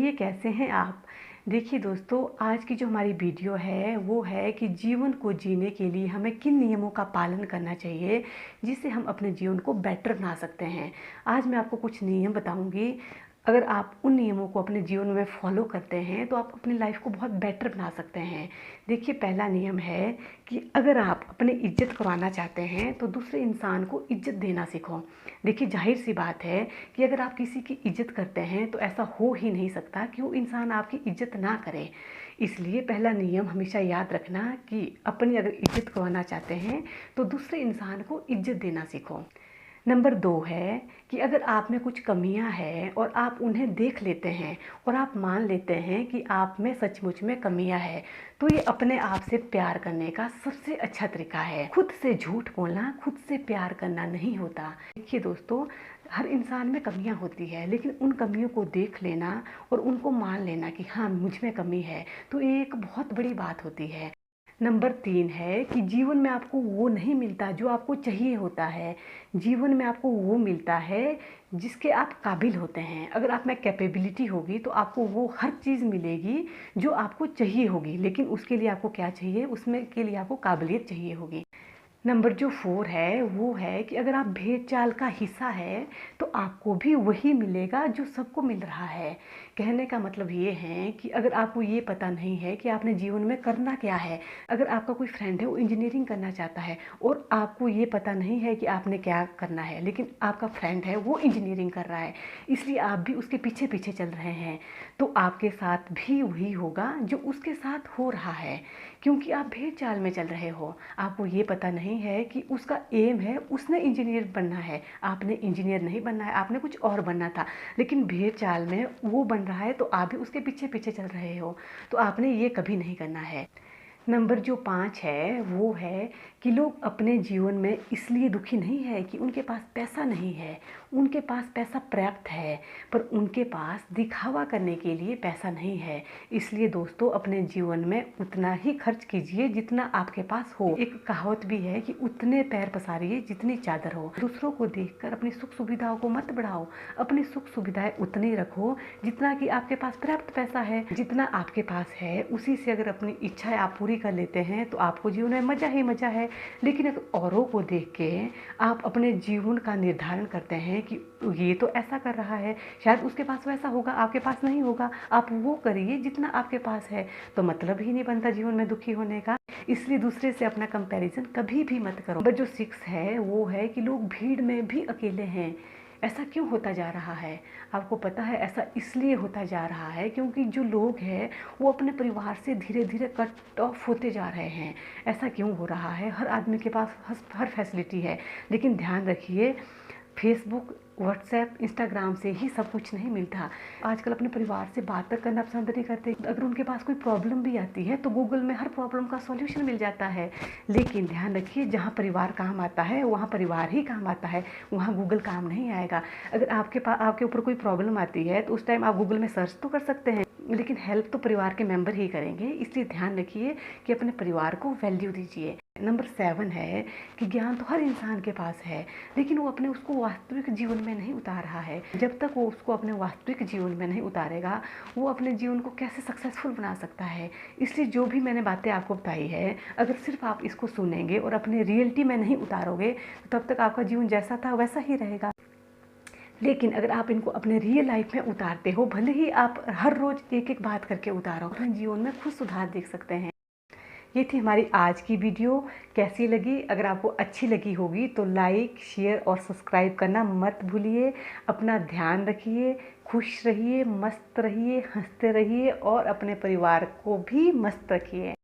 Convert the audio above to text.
कहिए कैसे हैं आप। देखिए दोस्तों, आज की जो हमारी वीडियो है वो है कि जीवन को जीने के लिए हमें किन नियमों का पालन करना चाहिए जिससे हम अपने जीवन को बेटर बना सकते हैं। आज मैं आपको कुछ नियम बताऊंगी। अगर आप उन नियमों को अपने जीवन में फॉलो करते हैं तो आप अपनी लाइफ को बहुत बेटर बना सकते हैं। देखिए, पहला नियम है कि अगर आप अपनी इज्जत करवाना चाहते हैं तो दूसरे इंसान को इज्जत देना सीखो। देखिए, जाहिर सी बात है कि अगर आप किसी की इज्जत करते हैं तो ऐसा हो ही नहीं सकता कि वो इंसान आपकी इज्जत ना करे। इसलिए पहला नियम हमेशा याद रखना कि अपनी अगर इज्जत करवाना चाहते हैं तो दूसरे इंसान को इज्जत देना सीखो। नंबर 2 है कि अगर आप में कुछ कमियां हैं और आप उन्हें देख लेते हैं और आप मान लेते हैं कि आप में सचमुच में कमियां हैं, तो ये अपने आप से प्यार करने का सबसे अच्छा तरीका है। खुद से झूठ बोलना खुद से प्यार करना नहीं होता। देखिए दोस्तों, हर इंसान में कमियां होती है, लेकिन उन कमियों को देख लेना और उनको मान लेना कि हाँ, मुझ में कमी है, तो ये एक बहुत बड़ी बात होती है। नंबर 3 है कि जीवन में आपको वो नहीं मिलता जो आपको चाहिए होता है। जीवन में आपको वो मिलता है जिसके आप काबिल होते हैं। अगर आप में कैपेबिलिटी होगी तो आपको वो हर चीज़ मिलेगी जो आपको चाहिए होगी, लेकिन उसके लिए आपको क्या चाहिए, उसमें के लिए आपको काबिलियत चाहिए होगी। नंबर जो 4 है वो है कि अगर आप भेड़ चाल का हिस्सा है तो आपको भी वही मिलेगा जो सबको मिल रहा है। कहने का मतलब ये है कि अगर आपको ये पता नहीं है कि आपने जीवन में करना क्या है, अगर आपका कोई फ्रेंड है वो इंजीनियरिंग करना चाहता है और आपको ये पता नहीं है कि आपने क्या करना है, लेकिन आपका फ्रेंड है वो इंजीनियरिंग कर रहा है, इसलिए आप भी उसके पीछे पीछे चल रहे हैं, तो आपके साथ भी वही होगा जो उसके साथ हो रहा है, क्योंकि आप भेड़ चाल में चल रहे हो। आपको ये पता नहीं है कि उसका एम है, उसने इंजीनियर बनना है, आपने इंजीनियर नहीं बनना है, आपने कुछ और बनना था, लेकिन भेड़ चाल में वो बन रहा है तो आप भी उसके पीछे पीछे चल रहे हो, तो आपने ये कभी नहीं करना है। नंबर जो 5 है वो है कि लोग अपने जीवन में इसलिए दुखी नहीं है कि उनके पास पैसा नहीं है, उनके पास पैसा पर्याप्त है, पर उनके पास दिखावा करने के लिए पैसा नहीं है। इसलिए दोस्तों, अपने जीवन में उतना ही खर्च कीजिए जितना आपके पास हो। एक कहावत भी है कि उतने पैर पसारिए जितनी चादर हो। दूसरों को देखकर अपनी सुख सुविधाओं को मत बढ़ाओ, अपनी सुख सुविधाएं उतनी रखो जितना कि आपके पास पर्याप्त पैसा है। जितना आपके पास है उसी से अगर अपनी इच्छाएं आप पूरी कर लेते हैं तो आपको जीवन में मज़ा ही मज़ा है। लेकिन अगर औरों को देख के आप अपने जीवन का निर्धारण करते हैं कि ये तो ऐसा कर रहा है, शायद उसके पास वैसा होगा, आपके पास नहीं होगा, आप वो करिए जितना आपके पास है, तो मतलब ही नहीं बनता जीवन में दुखी होने का। इसलिए दूसरे से अपना कंपैरिजन कभी भी मत करो। नंबर जो 6 है वो है कि लोग भीड़ में भी अकेले हैं। ऐसा क्यों होता जा रहा है? आपको पता है, ऐसा इसलिए होता जा रहा है क्योंकि जो लोग हैं वो अपने परिवार से धीरे धीरे कट ऑफ होते जा रहे हैं। ऐसा क्यों हो रहा है? हर आदमी के पास हर फैसिलिटी है, लेकिन ध्यान रखिए, फेसबुक, व्हाट्सएप, इंस्टाग्राम से ही सब कुछ नहीं मिलता। आजकल अपने परिवार से बात तक करना पसंद नहीं करते। अगर उनके पास कोई प्रॉब्लम भी आती है तो गूगल में हर प्रॉब्लम का सॉल्यूशन मिल जाता है। लेकिन ध्यान रखिए, जहाँ परिवार काम आता है वहाँ परिवार ही काम आता है, वहाँ गूगल काम नहीं आएगा। अगर आपके ऊपर कोई प्रॉब्लम आती है तो उस टाइम आप गूगल में सर्च तो कर सकते हैं, लेकिन हेल्प तो परिवार के मेंबर ही करेंगे। इसलिए ध्यान रखिए कि अपने परिवार को वैल्यू दीजिए। नंबर 7 है कि ज्ञान तो हर इंसान के पास है, लेकिन वो अपने उसको वास्तविक जीवन में नहीं उतार रहा है। जब तक वो उसको अपने वास्तविक जीवन में नहीं उतारेगा, वो अपने जीवन को कैसे सक्सेसफुल बना सकता है। इसलिए जो भी मैंने बातें आपको बताई है, अगर सिर्फ आप इसको सुनेंगे और अपने रियलिटी में नहीं उतारोगे तो तब तक आपका जीवन जैसा था वैसा ही रहेगा। लेकिन अगर आप इनको अपने रियल लाइफ में उतारते हो, भले ही आप हर रोज़ एक एक बात करके उतारो, अपने जीवन में खुद सुधार देख सकते हैं। ये थी हमारी आज की वीडियो। कैसी लगी? अगर आपको अच्छी लगी होगी तो लाइक, शेयर और सब्सक्राइब करना मत भूलिए। अपना ध्यान रखिए, खुश रहिए, मस्त रहिए, हंसते रहिए और अपने परिवार को भी मस्त रखिए।